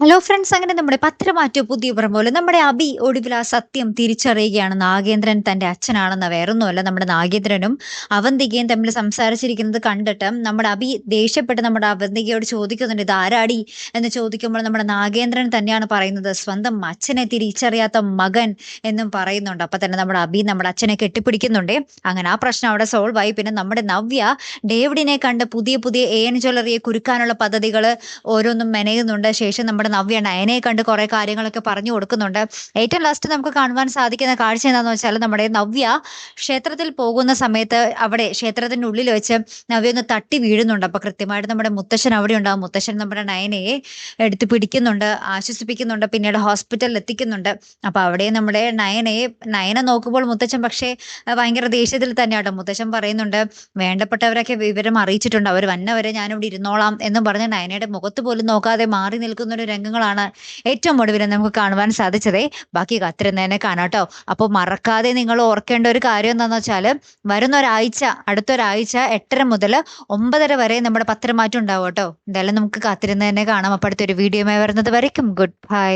Hello friends, അങ്ങനെ നമ്മുടെ പത്രമാറ്റു പുതിയ പോലെ നമ്മുടെ അബി ഒടുവിൽ ആ സത്യം തിരിച്ചറിയുകയാണ്. നാഗേന്ദ്രൻ തന്റെ അച്ഛനാണെന്ന്. വേറൊന്നുമല്ല, നമ്മുടെ നാഗേന്ദ്രനും അവന്തികയും തമ്മിൽ സംസാരിച്ചിരിക്കുന്നത് കണ്ടിട്ട് നമ്മുടെ അബി ദേഷ്യപ്പെട്ട് നമ്മുടെ അവന്തികയോട് ചോദിക്കുന്നുണ്ട്, ഇത് ആരാടി എന്ന് ചോദിക്കുമ്പോൾ നമ്മുടെ നാഗേന്ദ്രൻ തന്നെയാണ് പറയുന്നത്, സ്വന്തം അച്ഛനെ തിരിച്ചറിയാത്ത മകൻ എന്നും പറയുന്നുണ്ട്. അപ്പൊ തന്നെ നമ്മുടെ അബി നമ്മുടെ അച്ഛനെ കെട്ടിപ്പിടിക്കുന്നുണ്ട്. അങ്ങനെ ആ പ്രശ്നം അവിടെ സോൾവ് ആയി. പിന്നെ നമ്മുടെ നവ്യ ഡേവിഡിനെ കണ്ട് പുതിയ പുതിയ AN ജ്വല്ലറിയെ കുരുക്കാനുള്ള പദ്ധതികൾ ഓരോന്നും മെനയുന്നുണ്ട്. ശേഷം നമ്മുടെ നവ്യ നയനെ കണ്ട് കുറെ കാര്യങ്ങളൊക്കെ പറഞ്ഞു കൊടുക്കുന്നുണ്ട്. ഏറ്റവും ലാസ്റ്റ് നമുക്ക് കാണുവാൻ സാധിക്കുന്ന കാഴ്ച എന്താണെന്ന് വെച്ചാൽ, നമ്മുടെ നവ്യ ക്ഷേത്രത്തിൽ പോകുന്ന സമയത്ത് അവിടെ ക്ഷേത്രത്തിന്റെ ഉള്ളിൽ വെച്ച് നവ്യ ഒന്ന് തട്ടി വീഴുന്നുണ്ട്. അപ്പൊ കൃത്യമായിട്ട് നമ്മുടെ മുത്തശ്ശൻ അവിടെ ഉണ്ടാവും. മുത്തശ്ശൻ നമ്മുടെ നയനയെ എടുത്ത് പിടിക്കുന്നുണ്ട്, ആശ്വസിപ്പിക്കുന്നുണ്ട്, പിന്നീട് ഹോസ്പിറ്റലിൽ എത്തിക്കുന്നുണ്ട്. അപ്പൊ അവിടെ നമ്മുടെ നയനെ നോക്കുമ്പോൾ മുത്തച്ഛൻ പക്ഷേ ഭയങ്കര ദേഷ്യത്തിൽ തന്നെയാട്ടോ. മുത്തച്ഛൻ പറയുന്നുണ്ട്, വേണ്ടപ്പെട്ടവരൊക്കെ വിവരം അറിയിച്ചിട്ടുണ്ട്, അവർ വന്നവരെ ഞാനിവിടെ ഇരുന്നോളാം എന്നും പറഞ്ഞ് നയനയുടെ മുഖത്ത് പോലും നോക്കാതെ മാറി നിൽക്കുന്ന ഒരു രംഗങ്ങളാണ് ഏറ്റവും ഒടുവിൽ നമുക്ക് കാണുവാൻ സാധിച്ചതേ. ബാക്കി കാത്തിരുന്നതിനെ കാണാട്ടോ. അപ്പോൾ മറക്കാതെ നിങ്ങൾ ഓർക്കേണ്ട ഒരു കാര്യം എന്താണെന്ന് വെച്ചാൽ, അടുത്തൊരാഴ്ച 8:30 മുതൽ 9:30 വരെ നമ്മുടെ പത്രമാറ്റം ഉണ്ടാവും കേട്ടോ. എന്തായാലും നമുക്ക് കാത്തിരുന്നതിനെ കാണാം. അപ്പോൾ അടുത്തൊരു വീഡിയോയുമായി വരുന്നത് വരയ്ക്കും ഗുഡ് ബൈ.